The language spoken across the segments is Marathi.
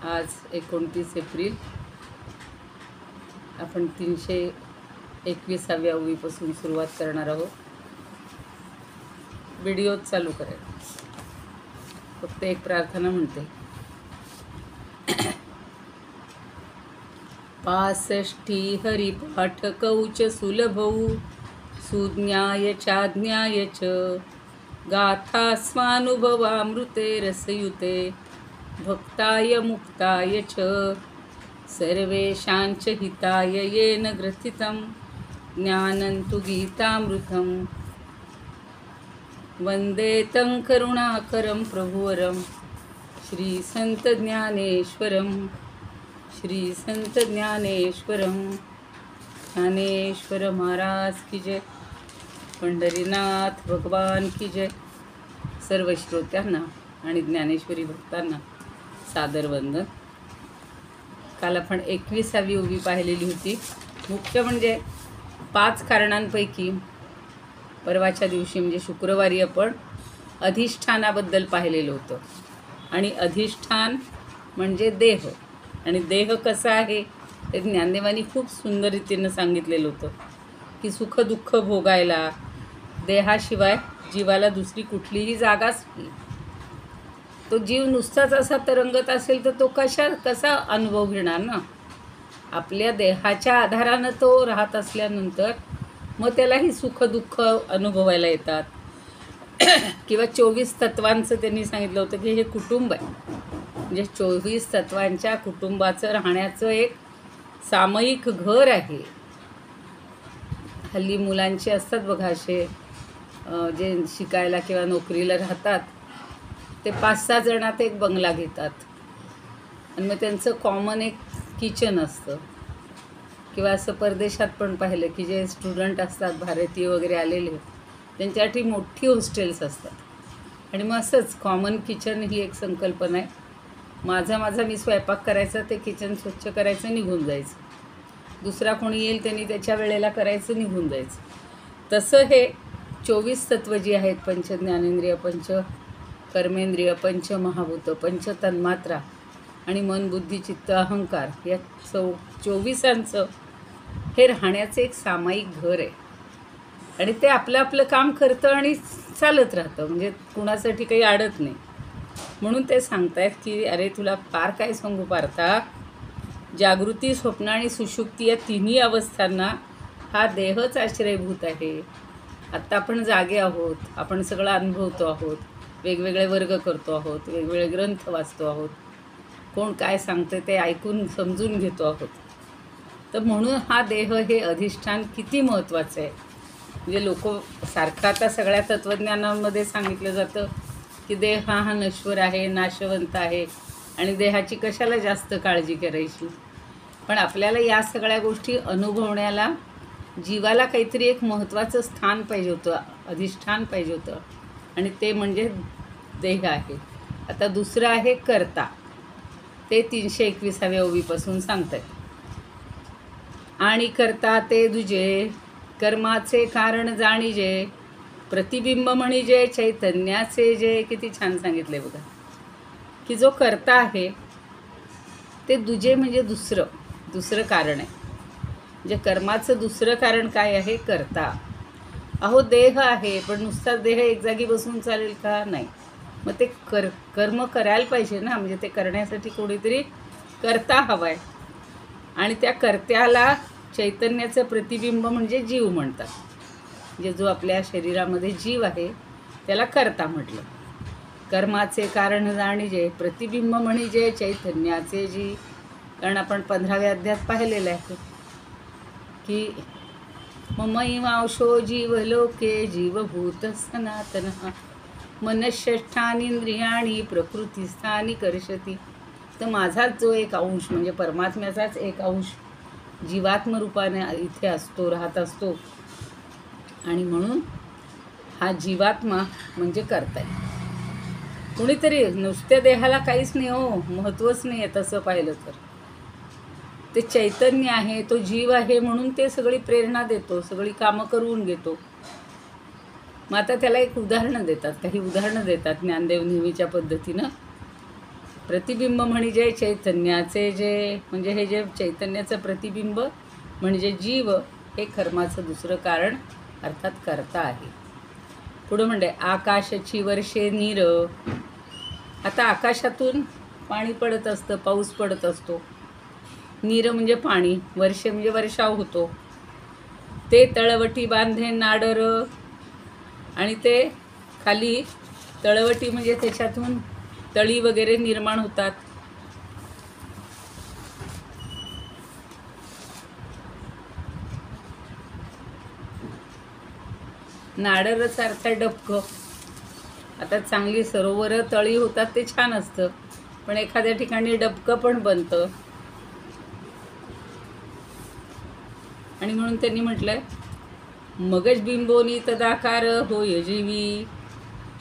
आज 29 एप्रिल. आपण 321व्या ओवीपासून सुरुवात करणार आहोत. व्हिडिओ चालू करेल. फक्त एक प्रार्थना म्हणते. पासष्टी हरिपाठ कौच सुलभौ सुज्ञाय चाज्ञाय च गाथा स्वानुभवामृते रसयुते भक्ताय मुक्ताय च सर्वेषांच हिताय येन ग्रथितं ज्ञानं तु गीतामृतं वन्दे तं करुणाकरं प्रभुवरं श्री संत ज्ञानेश्वरं श्री संत ज्ञानेश्वरं. ज्ञानेश्वर महाराज की जय. पंढरीनाथ भगवान की जय. सर्व श्रोत्यांना आणि ज्ञानेश्वरी भक्तांना सादर वंदन. काल आपण 21वी ओवी पाहिलेली होती. मुख्य म्हणजे 5 कारणांपैकी परवाच्या दिवशी म्हणजे शुक्रवारी आपण अधिष्ठानाबद्दल पाहिलेलं होतं. आणि अधिष्ठान म्हणजे देह, आणि देह कसा आहे ते ज्ञानदेवांनी खूप सुंदर रीतीनं सांगितलेलं होतं की सुख दुःख भोगायला देहाशिवाय जीवाला दुसरी कुठलीही जागाच नाही. तो जीव नुसताच असा तरंगत असेल तर तो कसा अनुभव घेणार ना. आपल्या देहाच्या आधारानं तो राहत असल्यानंतर मग त्यालाही सुख दुःख अनुभवायला येतात. किंवा 24 तत्वांचं त्यांनी सांगितलं होतं की हे कुटुंब आहे. म्हणजे 24 तत्वांच्या कुटुंबाचं राहण्याचं एक सामायिक घर आहे. हल्ली मुलांचे असतात बघा असे जे शिकायला किंवा नोकरीला राहतात, ते 5-6 जणात एक बंगला घेतात आणि मग त्यांचं कॉमन एक किचन असतं. किंवा असं परदेशात पण पाहिलं की जे स्टुडंट असतात भारतीय वगैरे आलेले, त्यांच्यासाठी मोठी हॉस्टेल्स असतात आणि मग असंच कॉमन किचन ही एक संकल्पना आहे. माझा मी स्वयंपाक करायचा, ते किचन स्वच्छ करायचं, निघून जायचं. दुसरा कोणी येईल त्यांनी त्याच्या वेळेला करायचं, निघून जायचं. तसं हे 24 तत्व जी आहेत, पंच ज्ञानेंद्रिय, पंच कर्मेंद्रिय, पंच महाभूत, पंच तन्मात्रा आणि मन बुद्धी चित्त अहंकार, या 24 हे राहण्याचं एक सामायिक घर आहे. आणि ते आपलं आपलं काम करतं आणि चालत राहतं, म्हणजे कुणासाठी काही अडत नाही. म्हणून ते सांगतायत की अरे तुला फार काय सांगू पार्था, जागृती, स्वप्न आणि सुषुप्ती या तिन्ही अवस्थांना हा देहच आश्रयभूत आहे. आत्ता आपण जागे आहोत, आपण सगळं अनुभवतो आहोत, वेगवेगळे वर्ग करतो आहोत, वेगवेगळे ग्रंथ वाचतो आहोत, कोण काय सांगते ते ऐकून समजून घेतो आहोत. तर म्हणून हा देह हे अधिष्ठान किती महत्त्वाचं आहे. म्हणजे लोक सारखं आता सगळ्या तत्त्वज्ञानांमध्ये सांगितलं जातं की देह हा नश्वर आहे, नाशवंत आहे आणि देहाची कशाला जास्त काळजी करायची. पण आपल्याला या सगळ्या गोष्टी अनुभवण्याला जीवाला काहीतरी एक महत्त्वाचं स्थान पाहिजे होतं, अधिष्ठान पाहिजे होतं, आणि ते म्हणजे देह आहे. आता दुसरं आहे कर्ता. ते 321व्या ओवीपासून सांगतात. आणि कर्ता ते दुजे कर्माचे कारण जाणीजे प्रतिबिंब म्हणजे चैतन्याचे जे. किती छान सांगितले बघा की जो कर्ता आहे ते दुजे म्हणजे दुसरं कारण आहे. म्हणजे कर्माचं दुसरं कारण काय आहे? कर्ता. अहो देह आहे, पण नुसता देह एक जागी बसून चालेल का? नाही. मग ते कर्म करायला पाहिजे ना. म्हणजे ते करण्यासाठी कोणीतरी कर्ता हवा आहे. आणि त्या कर्त्याला चैतन्याचं प्रतिबिंब म्हणजे जीव म्हणतात. म्हणजे जो आपल्या शरीरामध्ये जीव आहे त्याला कर्ता म्हटलं. कर्माचे कारण जाणीजे प्रतिबिंब म्हणजे चैतन्याचे जी. कारण आपण 15व्या अध्यायात पाहिलेलं आहे की ममैवांशो जीवलोके जीवभूत सनातनः मनःषष्ठानींद्रियाणी प्रकृतिस्थानी कर्षति. तर माझाच जो एक अंश म्हणजे परमात्म्याचाच एक अंश जीवात्म रूपाने इथे असतो, राहत असतो. आणि म्हणून हा जीवात्मा म्हणजे कर्ता आहे. कुणीतरी नुसत्या देहाला काहीच नाही हो, महत्त्वच नाही आहे तसं पाहिलं तर. ते चैतन्य आहे, तो जीव आहे, म्हणून ते सगळी प्रेरणा देतो, सगळी कामं करून घेतो. मग आता त्याला एक उदाहरणं देतात, काही उदाहरणं देतात ज्ञानदेव नेहमीच्या पद्धतीनं प्रतिबिंब म्हणजे चैतन्याचे जे म्हणजे हे जे चैतन्याचं प्रतिबिंब म्हणजे जीव हे कर्माचं दुसरं कारण अर्थात कर्ता आहे. पुढं म्हणजे आकाशाची वर्षे नीर. आता आकाशातून पाणी पडत असतं, पाऊस पडत असतो. नीर म्हणजे पाणी, वर्षे म्हणजे वर्षाव होतो. ते तळवटी बांधे नाडर. आणि ते खाली तळवटी म्हणजे त्याच्यातून तळी वगैरे निर्माण होतात. नाडरचा अर्थ डबकं. आता चांगली सरोवर तळी होतात ते छान असतं, पण एखाद्या ठिकाणी डबकं पण बनतं. आणि म्हणून त्यांनी म्हटलंय मगज बिंबोनी तदाकार होय जीवी.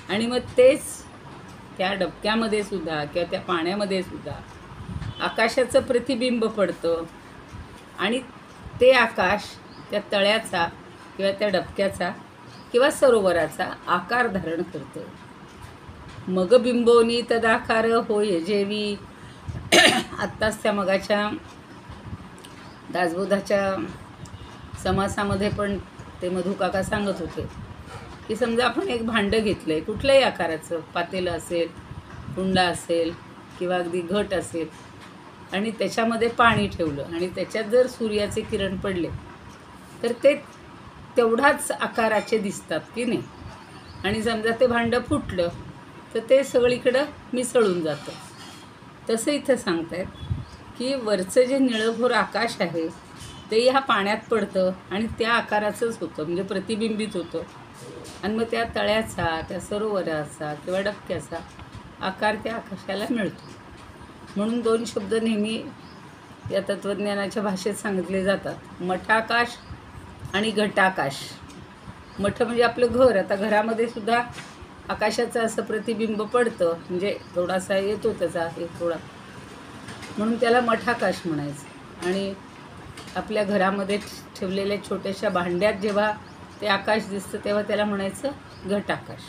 आणि मग तेच त्या डबक्यामध्ये सुद्धा किंवा त्या पाण्यामध्ये सुद्धा आकाशाचं प्रतिबिंब पडतं आणि ते आकाश त्या तळ्याचा किंवा त्या डबक्याचा किंवा सरोवराचा आकार धारण करतं. मग बिंबोनी तदाकार होय जेवी. आत्ताच त्या मगाच्या दासबोधाच्या समासामध्ये पण ते मधुकाका सांगत होते की समजा आपण एक भांडं घेतलं आहे कुठल्याही आकाराचं, पातेलं असेल, कुंडा असेल किंवा अगदी घट असेल, आणि त्याच्यामध्ये पाणी ठेवलं आणि त्याच्यात जर सूर्याचे किरण पडले तर ते तेवढाच आकाराचे दिसतात की नाही. आणि समजा ते भांडं फुटलं तर ते सगळीकडं मिसळून जातं. तसं इथं सांगतायत की वरचं जे निळभोर आकाश आहे ते ह्या पाण्यात पडतं आणि त्या आकाराचंच होतं, म्हणजे प्रतिबिंबित होतं. आणि मग त्या तळ्याचा, त्या सरोवराचा किंवा डबक्याचा आकार त्या आकाशाला मिळतो. म्हणून दोन शब्द नेहमी या तत्त्वज्ञानाच्या भाषेत सांगितले जातात, मठाकाश आणि घटाकाश. मठ म्हणजे आपलं घर. आता घरामध्ये सुद्धा आकाशाचं असं प्रतिबिंब पडतं, म्हणजे थोडासा येतो त्याचा एक थोडा, म्हणून त्याला मठाकाश म्हणायचं. आणि आपल्या घरामध्ये ठेवलेल्या छोट्याशा भांड्यात जेव्हा ते आकाश दिसतं तेव्हा त्याला म्हणायचं घटाकाश.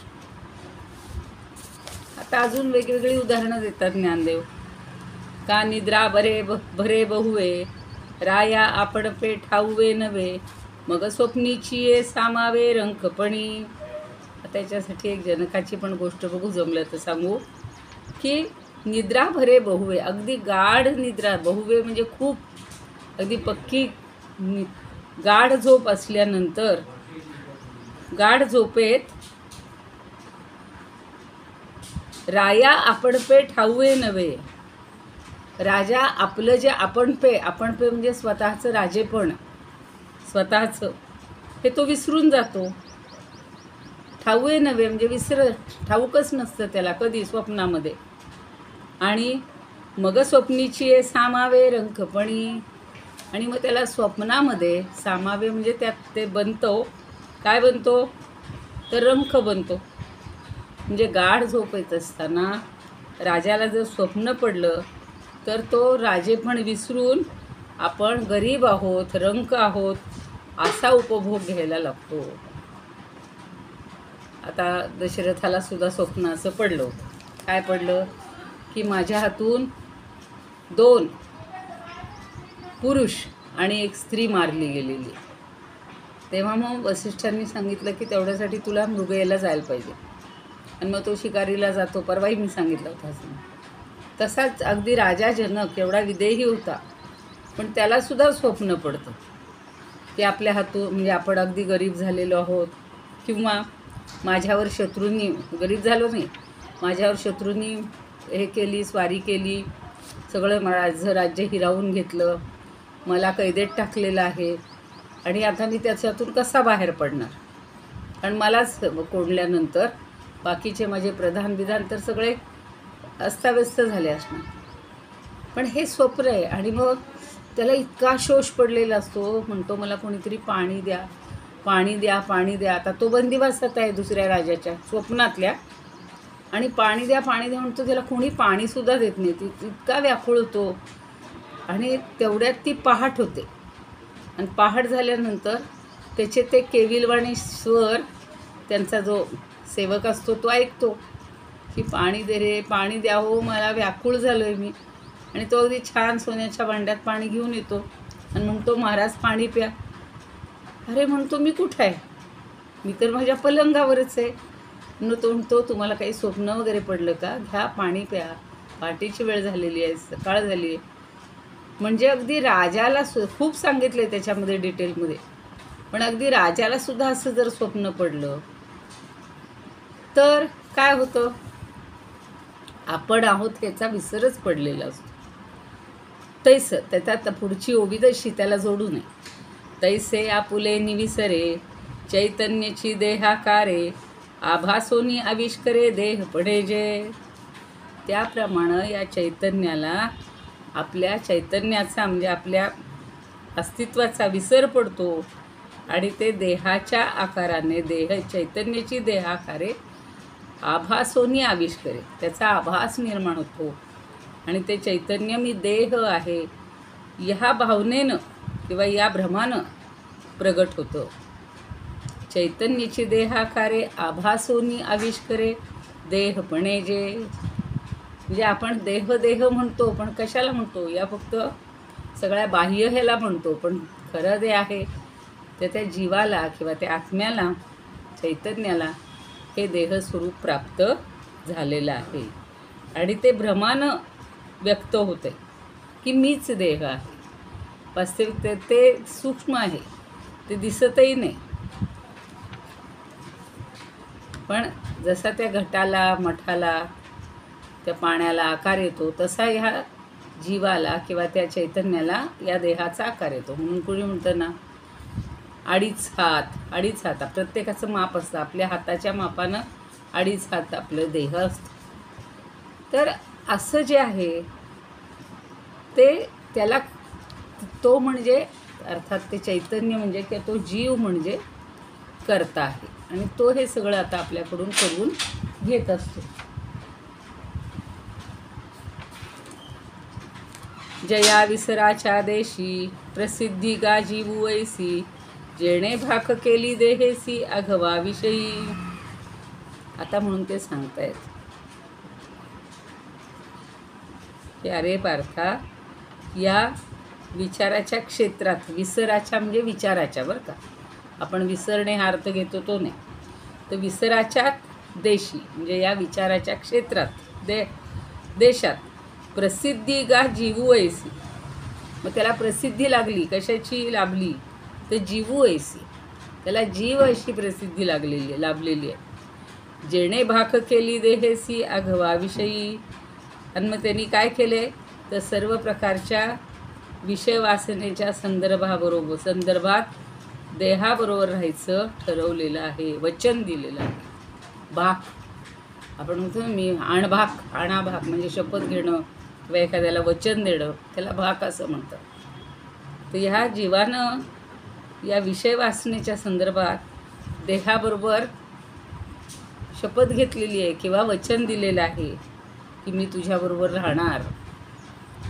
आता अजून वेगवेगळी उदाहरणं देतात ज्ञानदेव. का निद्रा भरे बहुवे, राया आपण पे ठाऊवे नव्हे, मग स्वप्नीची ये सामावे रंकपणी. त्याच्यासाठी एक जनकाची पण गोष्ट बघू, जमलं तर सांगू. की निद्रा भरे बहुवे, अगदी गाढ निद्रा, बहुवे म्हणजे खूप अगदी पक्की गाढ झोप असल्यानंतर, गाढ झोपेत राया आपण पे ठाऊवे नव्हे. राजा आपलं जे आपण पे म्हणजे स्वतःचं राजेपण, स्वतःचं हे तो विसरून जातो. ठाऊवे नव्हे म्हणजे ठाऊकच नसतं त्याला कधी स्वप्नामध्ये. आणि मग स्वप्नीची ये सामावे रंकपणी. आणि मग त्याला स्वप्नामध्ये सामावे म्हणजे त्यात ते बनतो. काय बनतो तर रंक बनतो. म्हणजे गाढ झोप येत असताना राजाला जर स्वप्न पडलं तर तो राजेपण विसरून आपण गरीब आहोत, रंक आहोत असा उपभोग घ्यायला लागतो. आता दशरथाला सुद्धा स्वप्न असं पडलं होतं. काय पडलं की माझ्या हातून 2 पुरुष आणि 1 स्त्री मारली गेलेली. तेव्हा मग वसिष्ठांनी सांगितलं की तेवढ्यासाठी तुला मृगयेला जायला पाहिजे. आणि मग तो शिकारीला जातो. परवाही मी सांगितलं होतं असं. तसाच अगदी राजा जनक एवढा विदेही होता, पण त्यालासुद्धा स्वप्न पडतं की आपल्या हातून म्हणजे आपण अगदी गरीब झालेलो आहोत, किंवा माझ्यावर शत्रूंनी, गरीब झालो नाही, माझ्यावर शत्रूंनी हे केली, स्वारी केली, सगळं माझं राज्य हिरावून घेतलं, मला कैदेत टाकलेलं आहे, आणि आता मी त्याच्यातून कसा बाहेर पडणार. कारण मलाच कोंडल्यानंतर बाकीचे माझे प्रधान विधान तर सगळे अस्ताव्यस्त झाले असणार. पण हे स्वप्न आहे. आणि मग त्याला इतका शोष पडलेला असतो, म्हणतो मला कोणीतरी पाणी द्या, पाणी द्या, पाणी द्या. आता तो बंदिवासात आहे दुसऱ्या राजाच्या स्वप्नातल्या, आणि पाणी द्या, पाणी द्या म्हणतो. त्याला कोणी पाणीसुद्धा देत नाही. ती इतका व्याकुळ होतो. आणि तेवढ्यात ती पहाट होते. आणि पहाट झाल्यानंतर त्याचे ते केविलवाणी स्वर त्यांचा जो सेवक असतो तो ऐकतो की पाणी दे रे, पाणी द्या हो, मला व्याकुळ झालो आहे मी. आणि तो अगदी छान सोन्याच्या भांड्यात पाणी घेऊन येतो आणि म्हणतो, महाराज पाणी प्या. अरे म्हणतो, मी कुठं आहे, मी तर माझ्या पलंगावरच आहे. तो म्हणतो, तुम्हाला काही स्वप्न वगैरे पडलं का, घ्या पाणी प्या, पहाटेची वेळ झालेली आहे, सकाळ झाली आहे. म्हणजे अगदी राजाला खूप सांगितलं आहे त्याच्यामध्ये डिटेलमध्ये, पण अगदी राजाला सुद्धा असं जर स्वप्न पडलं तर काय होतं, आपण आहोत याचा विसरच पडलेला असतो. तैसं त्याच्यात पुढची ओवी तशी त्याला जोडू नये. तैसे आपुले निविसरे चैतन्याची देहाकारे, आभासोनी आविष्करे देह पडे जे. त्याप्रमाणे या चैतन्याला आपल्या चैतन्याचा म्हणजे आपल्या अस्तित्वाचा विसर पडतो आणि ते देहाच्या आकाराने चैतन्याची देहाकारे आभासोनी आविष्करे, त्याचा आभास निर्माण होतो आणि ते चैतन्य मी देह आहे ह्या भावनेनं किंवा या भ्रमानं प्रगट होतं. चैतन्याची देहाकारे आभासोनी आविष्करे देहपणे जे. म्हणजे आपण देह म्हणतो, पण कशाला म्हणतो, या फक्त सगळ्या बाह्य ह्याला म्हणतो, पण खरं जे आहे ते त्या जीवाला किंवा त्या आत्म्याला, चैतन्याला हे देहस्वरूप प्राप्त झालेलं आहे आणि ते भ्रमानं व्यक्त होते की मीच देह आहे. वास्तविक ते सूक्ष्म आहे, ते दिसतही नाही. पण जसा त्या घटाला, मठाला, त्या पाण्याला आकार येतो, तसा ह्या जीवाला किंवा त्या चैतन्याला या देहाचा आकार येतो. म्हणून कोणी म्हणतं ना, 2.5 हात प्रत्येकाचं माप असतं. आपल्या हाताच्या मापानं 2.5 हात आपलं देह असतं. तर असं जे आहे ते त्याला, तो म्हणजे अर्थात ते चैतन्य म्हणजे किंवा तो जीव म्हणजे कर्ता आहे आणि तो हे सगळं आता आपल्याकडून करून घेत असतो. जया विसराच्या देशी प्रसिद्धी गाजीवू ऐसी, जेणे भाक केली देहेसी अघवा विषयी. आता म्हणून ते सांगतायत की अरे पार्था, या विचाराच्या क्षेत्रात, विसराच्या म्हणजे विचाराच्या, बरं का, आपण विसरणे हा अर्थ घेतो तो नाही, तर विसराच्या देशी म्हणजे या विचाराच्या क्षेत्रात, देशात प्रसिद्धी गा जीवू ऐसी. मग त्याला प्रसिद्धी लागली, कशाची लाभली, तर जीवू ऐसी, त्याला जीव अशी प्रसिद्धी लाभलेली आहे. जेणे भाक केली देहेसी अघवा विषयी. आणि मग त्यांनी काय केले, तर सर्व प्रकारच्या विषय वासनेच्या संदर्भात देहाबरोबर राहायचं ठरवलेलं आहे, वचन दिलेलं आहे. भाक आपण म्हणतो मी आणाभाक म्हणजे शपथ घेणं किंवा एखाद्याला वचन देणं, त्याला भाक असं म्हणतात. तर ह्या जीवानं या विषय वासनेच्या संदर्भात देहाबरोबर शपथ घेतलेली आहे किंवा वचन दिलेलं आहे की मी तुझ्याबरोबर राहणार.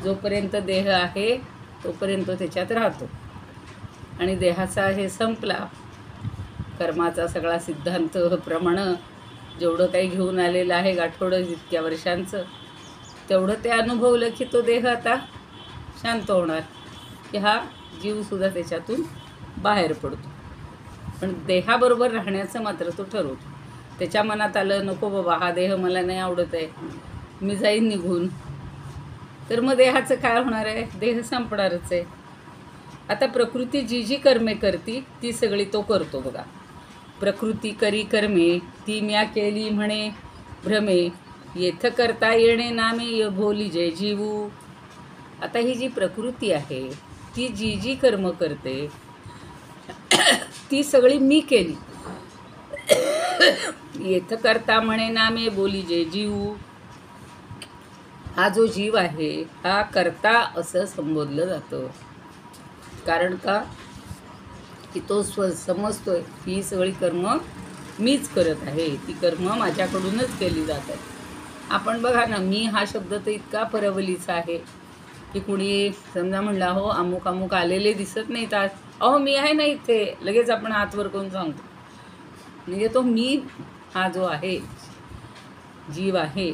जोपर्यंत देह आहे तोपर्यंत त्याच्यात राहतो आणि देहाचा हे संपला, कर्माचा सगळा सिद्धांत प्रमाणे जेवढं काही घेऊन आलेलं आहे गाठोडं जितक्या वर्षांचं, तेवढं ते अनुभवलं की तो देह आता शांत होणार, की हा जीवसुद्धा त्याच्यातून बाहेर पडतो. पण देहाबरोबर राहण्याचं मात्र तो ठरवतो. त्याच्या मनात आलं नको बाबा हा देह मला नाही आवडत आहे, मी जाईन निघून, तर मग देहाचं काय होणार आहे, देह संपणारच आहे. आता प्रकृती जी जी कर्मे करती ती सगळी तो करतो बघा. प्रकृती करी कर्मे ती म्या केली म्हणे भ्रमे, येथ करता येणे नामे भोली जय जीवू. आता ही जी प्रकृती आहे ती जी जी कर्म करते ती सगळी मी केली. येथ करता म्हणे नामे बोली जय जीवू. हा जो जीव आहे हा कर्ता असं संबोधलं जातं. कारण का, की तो समजतोय ही सगळी कर्म मीच करत आहे, ती कर्म माझ्याकडूनच केली जात आहेत. आपण बघा ना, मी हा शब्द तर इतका परवलीचा आहे की कुणी समजा म्हणला हो अमुक अमुक आलेले दिसत नाहीत आज, अहो मी आहे ना इथे, लगेच आपण हात वर करून सांगतो. म्हणजे तो मी हा जो आहे जीव आहे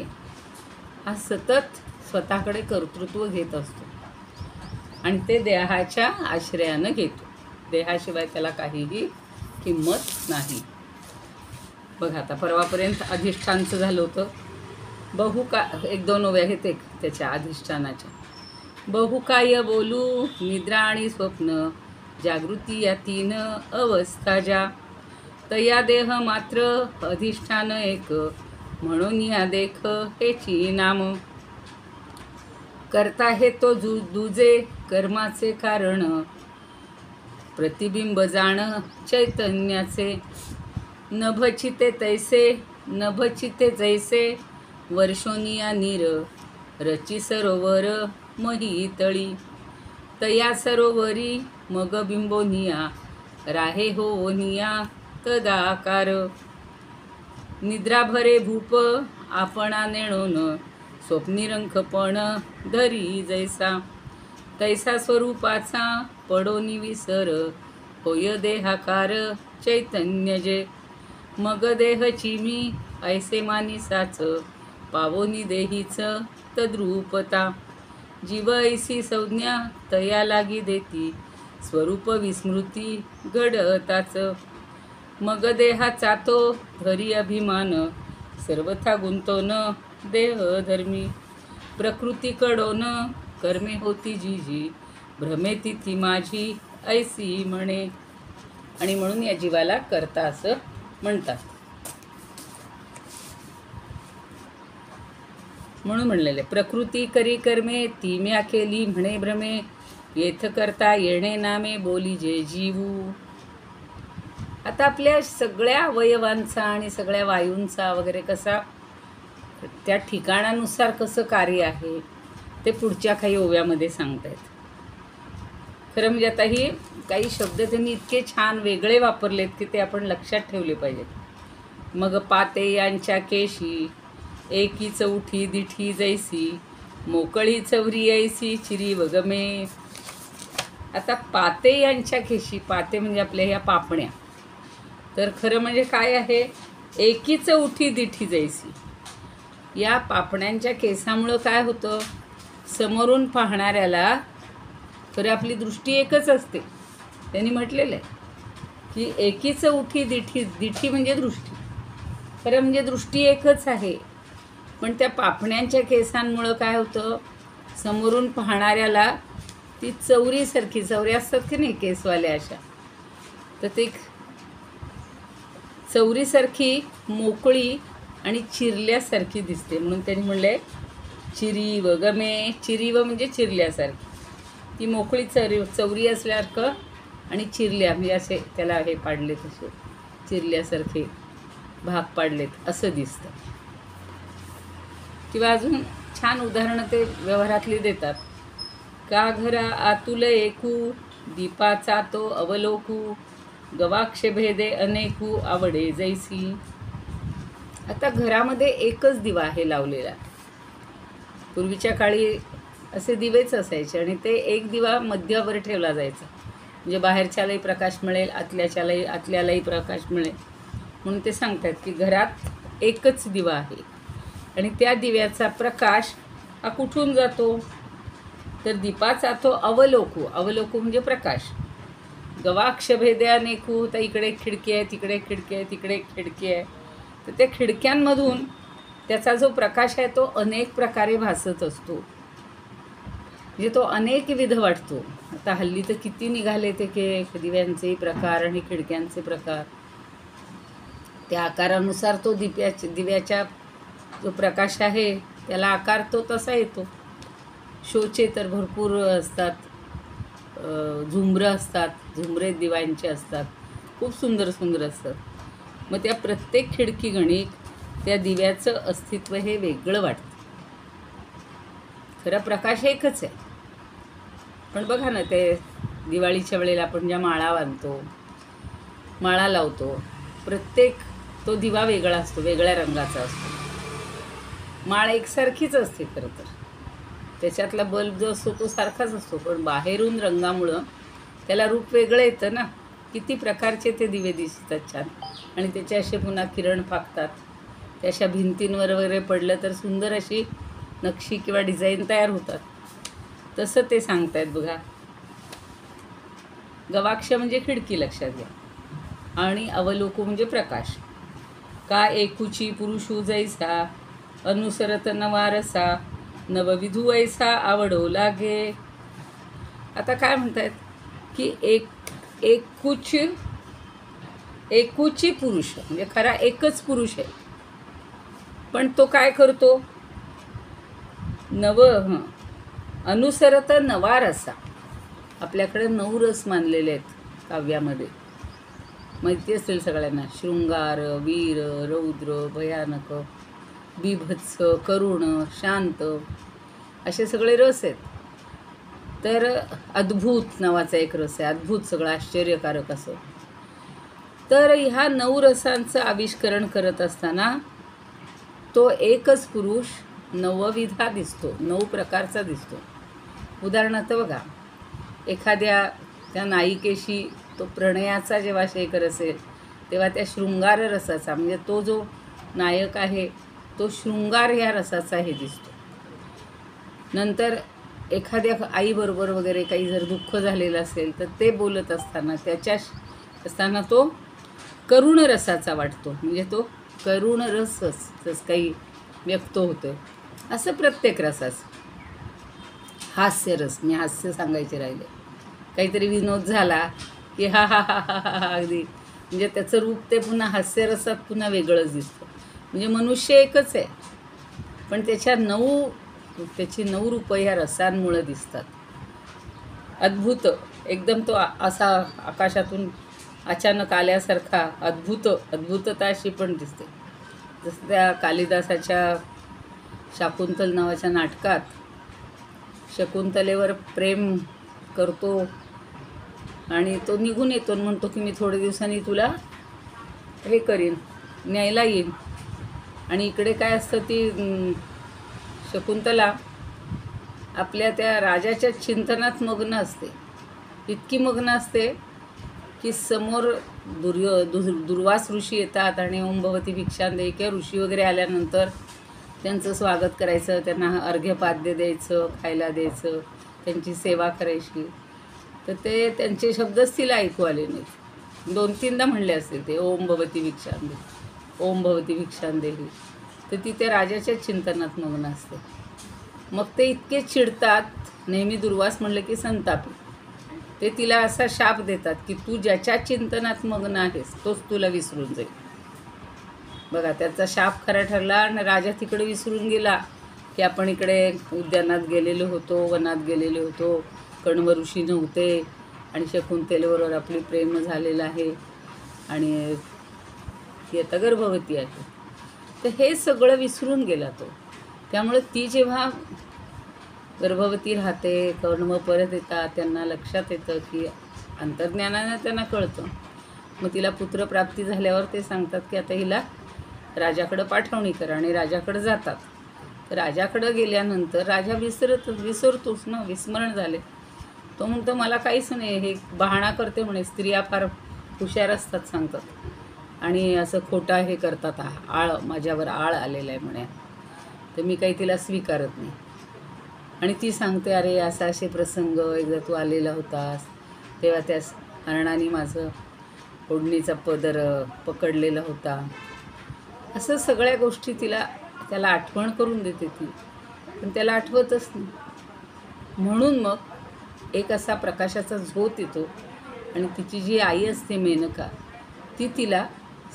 हा सतत स्वतःकडे कर्तृत्व घेत असतो आणि ते देहाच्या आश्रयानं घेतो. देहाशिवाय त्याला काहीही किंमत नाही. बघा आता परवापर्यंत अधिष्ठानचं झालं होतं. एक दोन ओव्या आहेत एक त्याच्या अधिष्ठानाच्या. बहुकाय बोलू निद्रा आणि स्वप्न जागृती या तीन अवस्था ज्या, तया देह मात्र अधिष्ठान एक, म्हणून या देख हेची नाम. करता हे तो दुजे कर्माचे कारण, प्रतिबिंब जाण चैतन्याचे. नभचिते तैसे नभचिते जैसे, वर्षोनिया नीर रची सरोवर महीतळी. तया सरोवरी मग बिंबोनिया राहे होनिया तदाकार. निद्रा भरे भूप आपणा नेणोन, स्वप्निरंखपण धरी जैसा. तैसा स्वरूपाचा पडोनी विसर, होय देहाकार चैतन्य जे. मग देहची मी ऐसे मानिसाच, पावोनी देहीच तद्रूपता. जीव ऐसी संज्ञा तया लागी देती, स्वरूप विस्मृती घडताच. मग देहाचा तो धरी अभिमान, सर्वथा गुंतोन देहधर्मी. प्रकृतीकडोन कर्मे होती जी जी, भ्रमे तिथी माझी ऐसी म्हणे. आणि म्हणून या जीवाला कर्ता असं म्हणतात. म्हणून म्हणलेले प्रकृती करी कर्मे ती म्या केली म्हणे भ्रमे, येथ करता येणे नामे बोली जे जीवू. आता आपल्या सगळ्या अवयवांचा आणि सगळ्या वायूंचा वगैरे कसा त्या ठिकाणानुसार कसं कार्य आहे ते पुढच्या काही ओव्यामध्ये सांगतायत. खरं म्हणजे आता ही काही शब्द त्यांनी इतके छान वेगळे वापरलेत की ते आपण लक्षात ठेवले पाहिजेत. मग पाते यांच्या केशी एकी चौठी दिठी जैसी, मोकळी चौरी ऐसी चिरी वगमे. आता पाते यांच्या केशी, पाते म्हणजे आपल्या ह्या पापण्या. तर खरं म्हणजे काय आहे, एकी चौठी दिठी जैसी. या पापण्यांच्या केसामुळं काय होतं, समोरून पाहणाऱ्याला खरं आपली दृष्टी एकच असते. त्यांनी म्हटलेलं आहे की एकीच उठी दिठी, दिठी म्हणजे दृष्टी. खरं म्हणजे दृष्टी एकच आहे, पण त्या पापण्यांच्या केसांमुळं काय होतं, समोरून पाहणाऱ्याला ती चौरीसारखी, चौऱ्या असतात की नाही केसवाल्या अशा, तर ते चौरीसारखी मोकळी आणि चिरल्यासारखी दिसते. म्हणून त्यांनी म्हणले चिरी व गमे. चिरी व म्हणजे चिरल्यासारखी, ती मोकळी चौरी असल्यासारखं आणि चिरल्या म्हणजे असे त्याला हे पाडले, तसे चिरल्यासारखे भाग पाडलेत असं दिसतं. किंवा अजून छान उदाहरणं ते व्यवहारातली देतात. का घरा आतुल एकू दीपाचा तो अवलोकू, गवाक्ष भेदे अनेकू आवडे जैसी. आता घरामध्ये एकच दिवा आहे लावलेला. पूर्वीच्या काळी असे दिवेच असायचे आणि ते एक दिवा मध्यावर ठेवला जायचा, म्हणजे बाहेरच्यालाही प्रकाश मिळेल, आतल्यालाही प्रकाश मिळेल. म्हणून ते सांगतात की घरात एकच दिवा आहे आणि त्या दिव्याचा प्रकाश हा कुठून जातो, तर दीपाचा तो अवलोकू. अवलोकू म्हणजे प्रकाश. गवाक्ष भेदे अनेकू, तर इकडे एक खिडकी आहे, तिकडे एक खिडकी आहे, तिकडे एक खिडकी आहे. तर त्या खिडक्यांमधून त्याचा जो प्रकाश आहे तो अनेक प्रकारे भासत असतो, म्हणजे तो अनेक विध वाटतो. आता हल्ली तर किती निघाले ते की दिव्यांचे प्रकार आणि खिडक्यांचे प्रकार. त्या आकारानुसार तो दिव्याच्या जो प्रकाश आहे त्याला आकार तो तसा येतो. शोचे तर भरपूर असतात, झुंबरं असतात, झुंबरे दिव्यांचे असतात, खूप सुंदर सुंदर असतात. मग त्या प्रत्येक खिडकी गणिक त्या दिव्याचं अस्तित्व हे वेगळं वाटतं. खरा प्रकाश एकच आहे, पण बघा ना, ते दिवाळीच्या वेळेला आपण ज्या माळा बांधतो, माळा लावतो, प्रत्येक तो दिवा वेगळा असतो, वेगळ्या रंगाचा असतो. माळ एकसारखीच असते खरं तर, त्याच्यातला बल्ब जो असतो तो सारखाच असतो, पण बाहेरून रंगामुळं त्याला रूप वेगळं येतं ना. किती प्रकारचे ते दिवे दिसतात छान, आणि त्याचे असे पुन्हा किरण फाकतात. ते अशा भिंतींवर वगैरे पडलं तर सुंदर अशी नक्षी किंवा डिझाईन तयार होतात. तसं ते सांगतायत बघा. गवाक्ष म्हणजे खिडकी लक्षात घ्या, आणि अवलोकू म्हणजे प्रकाश. का एकूची पुरुषू जैसा, अनुसरत नवारसा, नवविधू ऐसा आवडो लागे. आता काय म्हणतायत की एकूची पुरुष म्हणजे खरा एकच पुरुष आहे, पण तो काय करतो, अनुसरत नवा रसा. आपल्याकडे 9 रस मानलेले आहेत काव्यामध्ये, माहिती असेल सगळ्यांना. शृंगार, वीर, रौद्र, भयानक, बीभत्स, करुण, शांत, असे सगळे रस आहेत. तर अद्भुत नावाचा एक रस आहे, अद्भुत, सगळं आश्चर्यकारक असं. तर ह्या 9 रसांचं आविष्करण करत असताना तो एकच पुरुष 9विधा दिसतो, 9 प्रकारचा दिसतो. उदाहरणार्थ बघा, एखाद्या त्या नायिकेशी तो प्रणयाचा जेव्हा शेखर असेल तेव्हा त्या शृंगार रसाचा, म्हणजे तो जो नायक आहे तो शृंगार ह्या रसाचा हे दिसतो. नंतर एखाद्या आईबरोबर वगैरे काही जर दुःख झालेलं असेल तर ते बोलत असताना त्याच्या असताना तो करुण रसाचा वाटतो, म्हणजे तो करुण रसच काही व्यक्त होतोय. असं प्रत्येक रसाचं. हास्यरस, मी हास्य सांगायचे राहिले, काहीतरी विनोद झाला की हा हा हा हा हा हा अगदी, म्हणजे त्याचं रूप ते पुन्हा हास्यरसात पुन्हा वेगळंच दिसतं. म्हणजे मनुष्य एकच आहे, पण त्याची 9 रूपं ह्या रसांमुळे दिसतात. अद्भुत, एकदम तो असा आकाशातून अचानक आल्यासारखा अद्भुतता अशी पण दिसते. जसं त्या कालिदासाच्या शाकुंतल नावाच्या नाटकात शकुंतलेवर प्रेम करतो आणि तो निघून येतो आणि म्हणतो की मी थोडे दिवसांनी तुला हे करीन, न्यायला येईन. आणि इकडे काय असतं, ती शकुंतला आपल्या त्या राजाच्या चिंतनात मग्न असते. इतकी मग्न असते की समोर दुर्वास ऋषी येतात आणि ओम भवती भिक्षांदेहि किंवा ऋषी वगैरे आल्यानंतर त्यांचं स्वागत करायचं, त्यांना अर्घ्यपाद्य द्यायचं, खायला द्यायचं, त्यांची सेवा करायची. तर ते त्यांचे शब्दच तिला ऐकू आले नाहीत. 2-3दा म्हणले असतील ते, ओम भवती भिक्षांदेहि, ओम भवती भिक्षांदेहि. तर ती त्या राजाच्या चिंतनात मग्न असते. मग ते इतके चिडतात, नेहमी दुर्वास म्हणलं की संतापी. ते तिला असा शाप देतात की तू ज्याच्या चिंतनात मग्न आहेस तोच तुला विसरून जाईल. बघा, त्याचा शाप खरा ठरला आणि राजा तिकडे विसरून गेला की आपण इकडे उद्यानात गेलेलो होतो, वनात गेलेलो होतो, कण्व ऋषी नव्हते आणि शकुंतलेबरोबर आपली प्रेम झालेलं आहे आणि ती आता गर्भवती आहे. तर हे सगळं विसरून गेला तो. त्यामुळे ती जेव्हा गर्भवती राहते, कण्व परत येतात, त्यांना लक्षात येतं की अंतर्ज्ञानानं त्यांना कळतं. मग तिला पुत्रप्राप्ती झाल्यावर ते सांगतात की आता हिला राजाकडं पाठवणी करा, आणि राजाकडं जातात. तर राजाकडं गेल्यानंतर राजा विसरतोच ना, विस्मरण झाले. तो म्हणतो मला काहीच नाही, हे बहाणा करते म्हणे, स्त्रिया फार हुशार असतात सांगतात, आणि असं खोटा हे करतात, माझ्यावर आळ आलेला आहे म्हणे, तर मी काही तिला स्वीकारत नाही. आणि ती सांगते अरे असे प्रसंग, एकदा तू आलेला होतास तेव्हा त्या हरणाने माझं ओढणीचा पदर पकडलेला होता. असं सगळ्या गोष्टी त्याला आठवण करून देते ती, पण त्याला आठवतच नाही. म्हणून मग एक असा प्रकाशाचा झोत येतो आणि तिची जी आई असते मेनका, ती तिला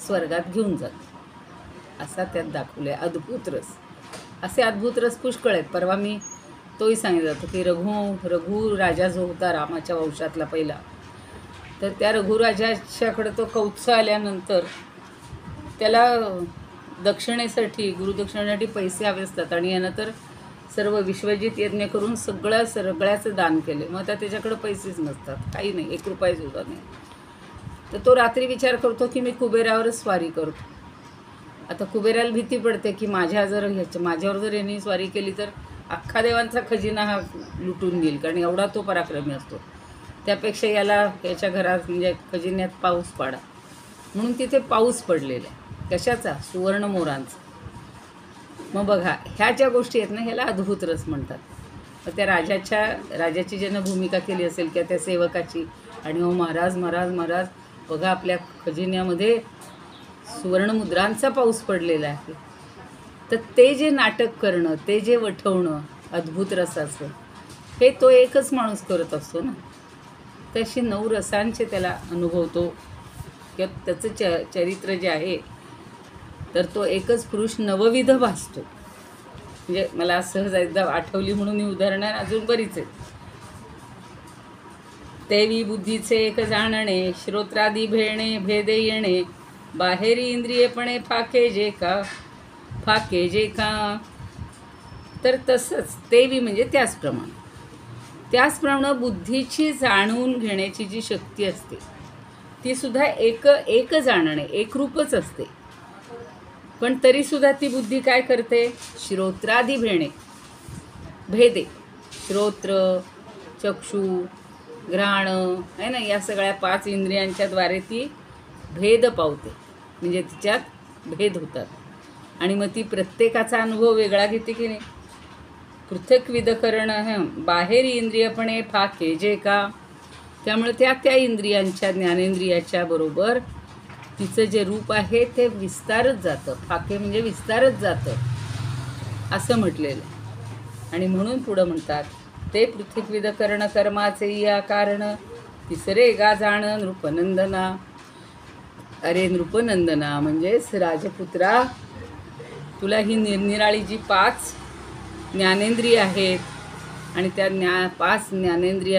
स्वर्गात घेऊन जाते. असा त्यात दाखवलं आहे अद्भुत रस. असे अद्भुत रस पुष्कळ आहेत. परवा मी तोही सांगितलं होतं की रघु राजा जो होता रामाच्या वंशातला पहिला, तर त्या रघुराजाच्याकडे तो कौत्स आल्यानंतर त्याला दक्षिणेसाठी, गुरुदक्षिणेसाठी पैसे हवे असतात, आणि यानं तर सर्व विश्वजित यज्ञ करून सगळ्याचं दान केले. मग आता त्याच्याकडे पैसेच नसतात, काही नाही, 1 रुपयासुद्धा नाही. तर तो रात्री विचार करतो की मी कुबेरावरच स्वारी करतो. आता कुबेराला भीती पडते की माझ्यावर जर यांनी स्वारी केली तर अख्खा देवांचा खजिना हा लुटून घेईल, कारण एवढा तो पराक्रमी असतो. त्यापेक्षा याच्या घरात म्हणजे खजिन्यात पाऊस पाडा. म्हणून तिथे पाऊस पडलेला आहे. कशाचा? सुवर्ण मोरांचा. मग बघा, ह्या ज्या गोष्टी आहेत ना, ह्याला अद्भुत रस म्हणतात. मग त्या राजाची ज्यानं भूमिका केली असेल किंवा त्या सेवकाची, आणि हो महाराज महाराज महाराज, बघा आपल्या खजिन्यामध्ये सुवर्णमुद्रांचा पाऊस पडलेला आहे. तर ते जे नाटक करणं, ते जे वठवणं अद्भुत रसाचं, हे तो एकच माणूस करत असतो ना. तशी 9 रसांचे त्याला अनुभवतो किंवा त्याचं चरित्र जे आहे, तर तो एकच पुरुष नवविध भासतो. म्हणजे मला सहज एकदा आठवली म्हणून ही उदाहरणं अजून बरीच आहेत. तेवी बुद्धीचे एक जाणणे, श्रोत्रादी भेणे भेदे येणे, बाहेरी इंद्रियपणे फाके जे का. तर तसंच तेवी म्हणजे त्याचप्रमाणे बुद्धीची जाणून घेण्याची जी शक्ती असते, ती सुद्धा एक जाणणे, एकरूपच असते. पण तरीसुद्धा ती बुद्धी काय करते? श्रोत्रादी भेदे, श्रोत्र, चक्षु, घ्राण आहे ना, या सगळ्या 5 इंद्रियांच्या द्वारे ती भेद पावते. म्हणजे तिच्यात भेद होतात. आणि मग ती प्रत्येकाचा अनुभव वेगळा घेते की नाही. पृथक्विध करणं बाहेर इंद्रियपणे फाके जे का. त्यामुळे त्या इंद्रियांच्या, ज्ञानेंद्रियाच्या बरोबर तिचं जे रूप आहे ते विस्तारत जातं. फाके म्हणजे विस्तारत जातं असं म्हटलेलं. आणि म्हणून पुढं म्हणतात, ते पृथक्विध करण कर्माचे या कारण, तिसरे गा जाण नृपनंदना. अरे नृपनंदना, म्हणजेच राजपुत्रा, तुला ही निरनिराळी जी 5 ज्ञानेंद्रिय आहेत, आणि त्या 5 ज्ञानेंद्रिय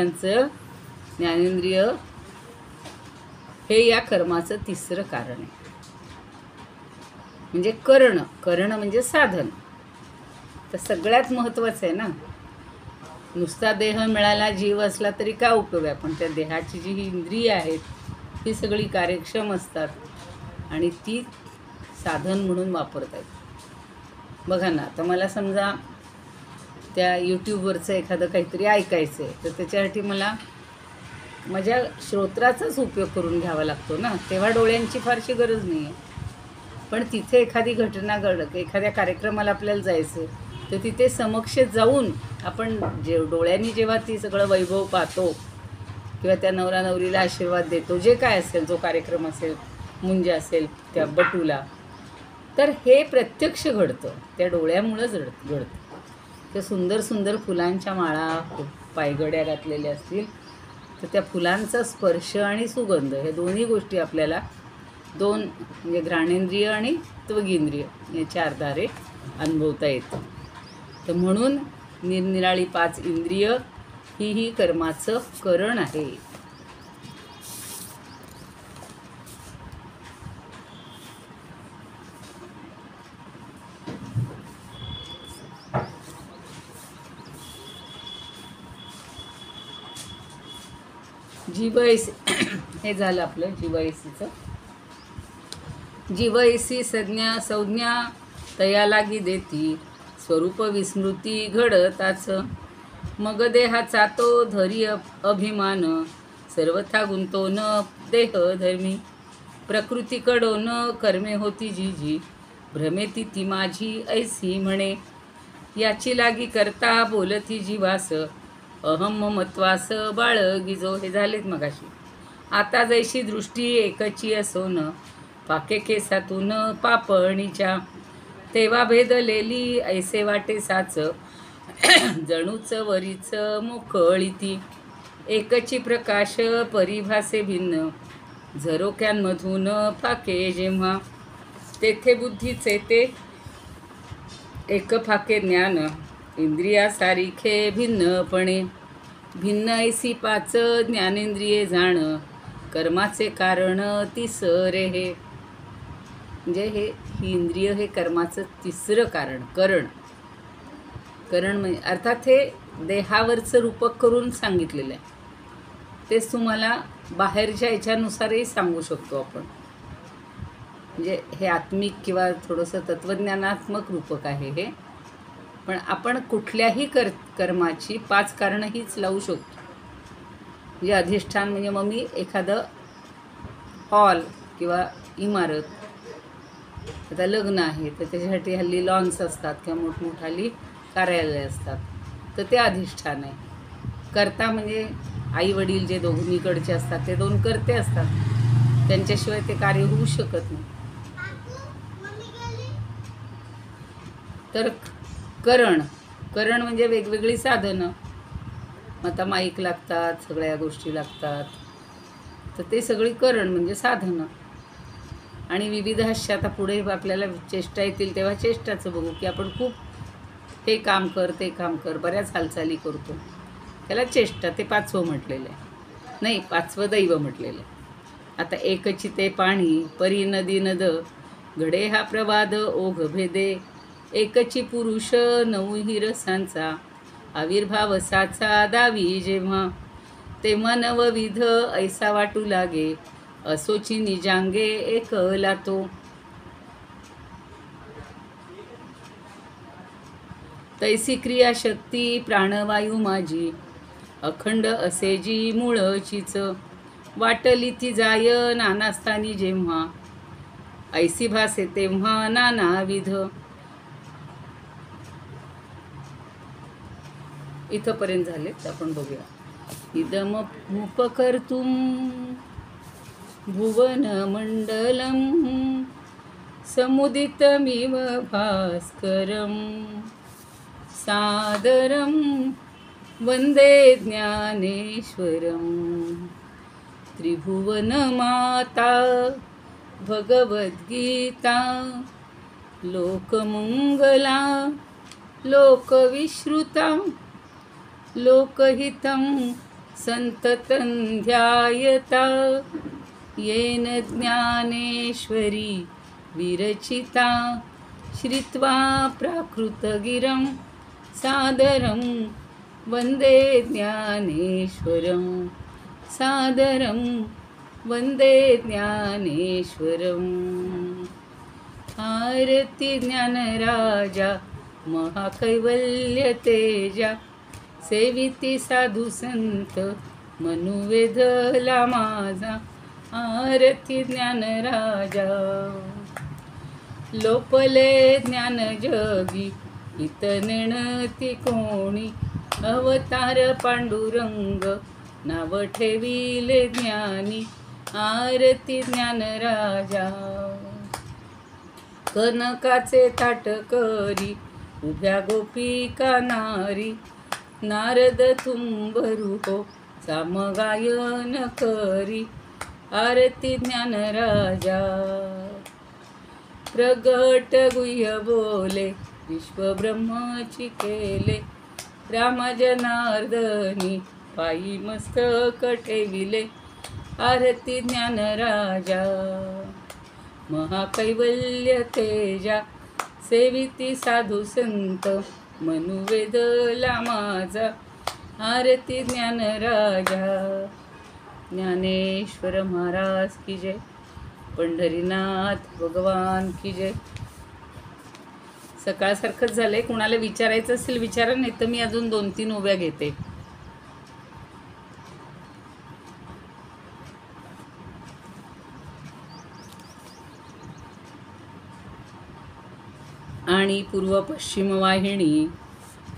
हे या कर्माचं तिसरं कारण आहे. म्हणजे करण म्हणजे साधन. तर सगळ्यात महत्त्वाचं आहे ना. नुसता देह मिळाला, जीव असला तरी काय उपयोग आहे. पण त्या देहाची जी ही इंद्रिय आहेत ही सगळी कार्यक्षम असतात आणि ती साधन म्हणून वापरतात. बघा ना, आता मला समजा त्या यूट्यूबवरचं एखादं काहीतरी ऐकायचं आहे, तर त्याच्यासाठी मला माझ्या श्रोत्राचाच उपयोग करून घ्यावा लागतो ना. तेव्हा डोळ्यांची फारशी गरज नाही आहे. पण तिथे एखादी घटना एखाद्या कार्यक्रमाला आपल्याला जायचं, तर तिथे समक्ष जाऊन आपण डोळ्यांनी जेव्हा ती सगळं वैभव पाहतो किंवा त्या नवरा नवरीला आशीर्वाद देतो, जे काय असेल, जो कार्यक्रम असेल, मुंज असेल त्या बटूला, तर हे प्रत्यक्ष घडतं. त्या डोळ्यामुळंच घडतं. त्या सुंदर सुंदर फुलांच्या माळा पायघड्या घातलेल्या असतील, तर त्या फुलांचा स्पर्श आणि सुगंध, हे दोन्ही गोष्टी आपल्याला 2 म्हणजे घ्राणेंद्रिय आणि त्वगिंद्रिय याच्या आधारे अनुभवता येतं. तर म्हणून निरनिराळी 5 इंद्रिय ही कर्माचं करण आहे. जीवयसी हे झालं आपलं जीवयसीचं. जीवयसी संज्ञा तया लागी देती, स्वरूप विस्मृती घडताच. मग देहाचा तो धरी अभिमान, सर्वथा गुंतो न देह धर्मी. प्रकृतीकडून कर्मे होती जी, भ्रमेती ती माझी ऐसी म्हणे. याची लागी करता बोलती जीवास, अहम ममत्वास बाळगिजो. हे झालेत मगाशी. आता जैशी दृष्टी एकची असोन, पाके केसातून पापणीच्या. तेव्हा भेदलेली ऐसे वाटे साच, जणूच वरीच मोकळीती. एकची प्रकाश परिभासे भिन्न, झरोक्यांमधून फाके जेव्हा. तेथे बुद्धीचे ते एक फाके ज्ञान, इंद्रिया सारिखे भिन्नपणे. भिन्न ऐसी 5 ज्ञानेंद्रिये जाण, कर्माचे कारण तिसरे हे. म्हणजे ही इंद्रिय हे कर्माचं तिसरं कारण, करण म्हणजे अर्थात हे देहावरचं रूपक करून सांगितलेलं आहे. तेच तुम्हाला बाहेरच्या याच्यानुसारही सांगू शकतो आपण. म्हणजे हे आत्मिक किंवा थोडंसं तत्त्वज्ञानात्मक रूपक आहे हे. पण आपण कुठल्याही कर्माची 5 कारणं हीच लावू शकतो. म्हणजे अधिष्ठान म्हणजे मग मी एखादं हॉल किंवा इमारत आता लग्न आहे तर त्याच्यासाठी हल्ली लॉन्स असतात किंवा मोठमोठाली कार्यालय असतात, तर ते अधिष्ठान आहे. कर्ता म्हणजे आई वडील जे दोन्हीकडचे असतात ते दोन कर्ते असतात, त्यांच्याशिवाय ते कार्य होऊ शकत नाही. तर करण करण म्हणजे वेगवेगळी साधनं. आता माईक लागतात, सगळ्या गोष्टी लागतात, तर ते सगळी करण म्हणजे साधनं. आणि विविध हास्य आता पुढे आपल्याला चेष्टा येतील तेव्हा चेष्टाचं बघू की आपण खूप हे काम कर ते काम कर बऱ्याच हालचाली करतो, त्याला चेष्टा. ते 5वं म्हटलेलं आहे, नाही 5वं दैव म्हटलेलं आहे. आता एकची ते पाणी परी नदी नद घडे हा प्रवाद ओघ भेदे, एकची पुरुष 9ही रसांचा आविर्भाव साचा दावी जेव्हा, तेव्हा नवविध ऐसा वाटू लागे असोची निजांगे एकला तो. तैसी क्रियाशक्ती प्राणवायू माझी अखंड असे जी मूळचीच, वाटली ती जाय नानास्थानी जेव्हा ऐसी भासे तेव्हा नानाविध. इथंपर्यंत झाले, तर आपण बघूया. इदमुपकर्तुं भुवनमण्डलं समुदितमिव भास्करं सादरं वन्दे ज्ञानेश्वरं. त्रिभुवनमाता भगवद्गीता लोकमङ्गला लोकविश्रुता लोकहितं संततं ध्यायता, येन ज्ञानेश्वरी विरचिता श्रित्वा प्राकृतगिरं सादरं वन्दे ज्ञानेश्वरं सादरं वन्दे ज्ञानेश्वरम्. आरती ज्ञानराजा महाकैवल्य तेजा, सेविती साधू संत मनुवेधला माझा. आरती ज्ञानराजा लोपले ज्ञान जगी इत नेणती कोणी, अवतार पांडुरंग नाव ठेविले ज्ञानी. आरती ज्ञानराजा कनकाचे ताट करी उभ्या गोपिका नारी, नारद तुंबरू हो सामगायन करी. आरती ज्ञानराजा प्रगट गुह्य बोले विश्वब्रह्मची केले, राम जनार्दनी पायी मस्तक ठेविले. आरती ज्ञानराजा महाकैवल्य तेजा, सेविती साधू संत मनुवेदला माझा. आरती ज्ञानराजा. ज्ञानेश्वर महाराज की जय, पंढरीनाथ भगवान की जय. सकाळसारखंच झालंय, कुणाला विचारायचं असेल विचारा, नाही तर मी अजून 2-3 ओव्या घेते. आणि पूर्व पश्चिम वाहिनी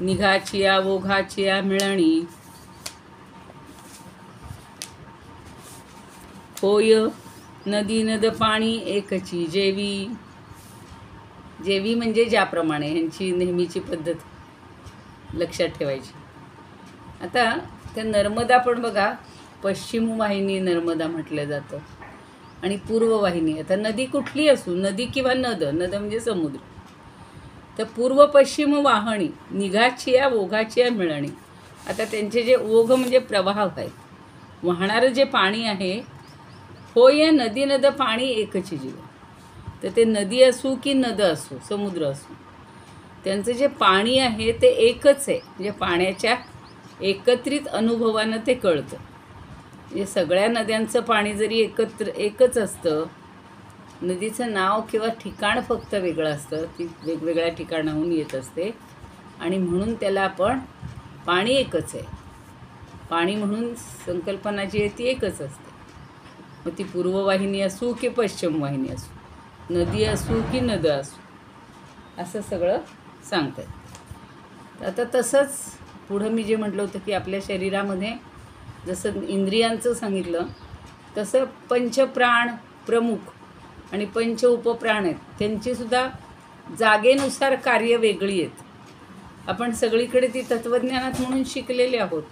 निघाचिया ओघाचिया मिळणी, होय नदी नद पाणी एकची जेवी. जेवी म्हणजे ज्याप्रमाणे, ह्यांची नेहमीची पद्धत लक्षात ठेवायची. आता त्या नर्मदा पण बघा, पश्चिम वाहिनी नर्मदा म्हटलं जातं आणि पूर्व वाहिनी. आता नदी कुठली असू, नदी किंवा नद, नद म्हणजे समुद्र, तर पूर्व पश्चिम वाहणी निघाचिया ओघाचिया मिळणी. आता त्यांचे जे ओघ म्हणजे प्रवाह आहे, वाहणारं जे पाणी आहे, होय नदी नद पाणी एकची जीव. तर ते नदी असू की नद असू, समुद्र असू, त्यांचं जे पाणी आहे ते एकच आहे. म्हणजे पाण्याच्या एकत्रित अनुभवानं ते कळतं. म्हणजे सगळ्या नद्यांचं पाणी जरी एकच असतं, नदीचं नाव किंवा ठिकाण फक्त वेगळं असतं, ती वेगवेगळ्या ठिकाणाहून येत असते आणि म्हणून त्याला आपण पाणी एकच आहे. पाणी म्हणून संकल्पना जी आहे ती एकच असते. मग ती पूर्व वाहिनी असू की पश्चिम वाहिनी असू, नदी असू की नद असू, असं सगळं सांगतात. आता तसंच पुढं मी जे म्हटलं होतं की आपल्या शरीरामध्ये जसं इंद्रियांचं सांगितलं तसं पंचप्राण प्रमुख आणि पंच उपप्राण आहेत, त्यांचीसुद्धा जागेनुसार कार्य वेगळी आहेत. आपण सगळीकडे ती तत्त्वज्ञानात म्हणून शिकलेले आहोत,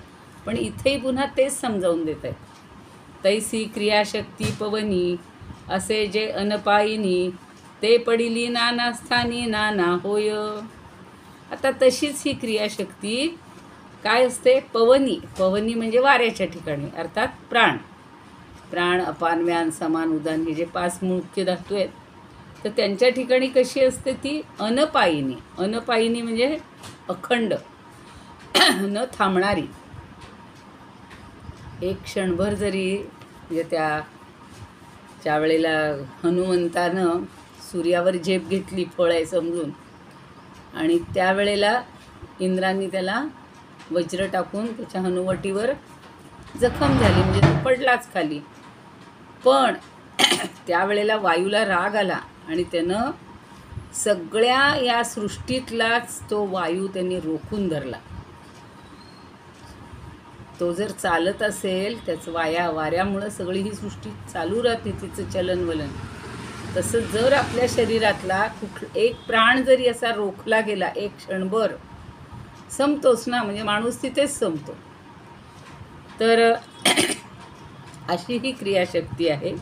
पण इथेही पुन्हा तेच समजावून देत आहेत. तैसी क्रियाशक्ती पवनी असे जे अनपायिनी, ते पडिली नाना स्थानी नाना होय. आता तशीच ही क्रियाशक्ती काय असते? पवनी. पवनी म्हणजे वाऱ्याच्या ठिकाणी, अर्थात प्राण. प्राण, अपान, व्यान, समान, उदान हे जे 5 मुख्य धातू आहेत, तर त्यांच्या ठिकाणी कशी असते? ती अनपायिनी. अनपायिनी म्हणजे अखंड, न थांबणारी. एक क्षणभर जरी म्हणजे ज्या वेळेला हनुमंतानं सूर्यावर झेप घेतली, फळ आहे समजून, आणि त्यावेळेला इंद्रांनी त्याला वज्र टाकून त्याच्या हनुवटीवर जखम झाली, म्हणजे तो पडलाच खाली. पण त्यावेळेला वायूला राग आला आणि त्यानं सगळ्या या सृष्टीतलाच तो वायू त्यांनी रोखून धरला. तो जर चालत असेल, त्याच वाऱ्यामुळं सगळी ही सृष्टी चालू राहते, तिचं चलनवलन. तसं जर आपल्या शरीरातला एक प्राण जरी असा रोखला गेला एक क्षणभर, संपतोच ना, म्हणजे माणूस तिथेच संपतो. तर अशी ही क्रियाशक्ती आहे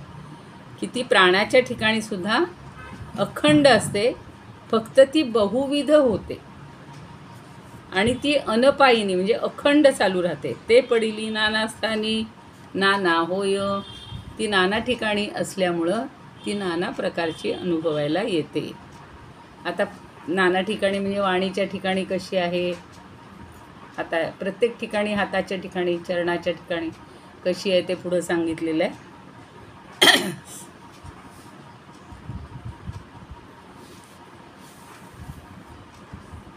की ती प्राणाच्या ठिकाणी सुद्धा अखंड असते, फक्त ती बहुविध होते आणि ती अनपायिनी म्हणजे अखंड चालू राहते. ते पडिली नाना स्थानी नाना होय. ती नाना ठिकाणी असल्यामुळं ती नाना प्रकारची अनुभवायला येते. आता नाना ठिकाणी म्हणजे वाणीच्या ठिकाणी कशी आहे, आता प्रत्येक ठिकाणी, हाताच्या ठिकाणी, चरणाच्या ठिकाणी कशी आहे ते पुढं सांगितलेलं आहे.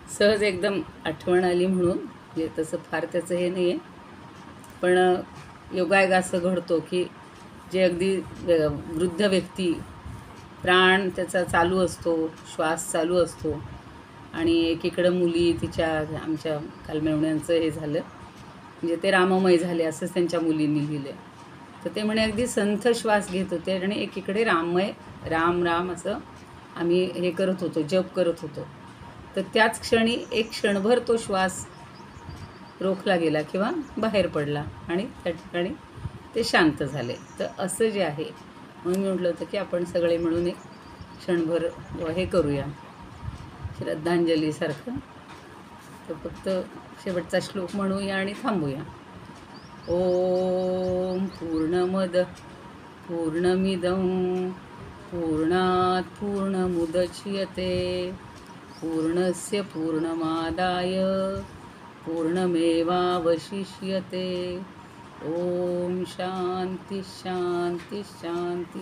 सहज एकदम आठवण आली म्हणून, म्हणजे तसं फार त्याचं हे नाही आहे, पण योगायोग असं घडतो की जे अगदी वृद्ध व्यक्ती, प्राण त्याचा चालू असतो, श्वास चालू असतो, आणि एकीकडं मुली तिच्या, आमच्या कालमेवण्यांचं हे झालं, म्हणजे ते राममय झाले असंच त्यांच्या मुलींनी लिहिलं. तर ते म्हणे अगदी संथ श्वास घेत होते आणि एकीकडे राममय, राम राम असं आम्ही हे करत होतो, जप करत होतो. तर त्याच क्षणी एक क्षणभर तो श्वास रोखला गेला किंवा बाहेर पडला आणि त्या ठिकाणी ते शांत झाले. तर असं जे आहे, म्हणून मी म्हटलं होतं की आपण सगळे मिळून एक क्षणभर हे करूया, श्रद्धांजलीसारखं. तर फक्त शेवटचा श्लोक म्हणूया आणि थांबूया. ओम पूर्णमद पूर्णमिदं पूर्णात् पूर्णमुदच्यते पूर्णस्य पूर्णमादाय पूर्णमेवावशिष्यते. ओम शांती शांती शांती.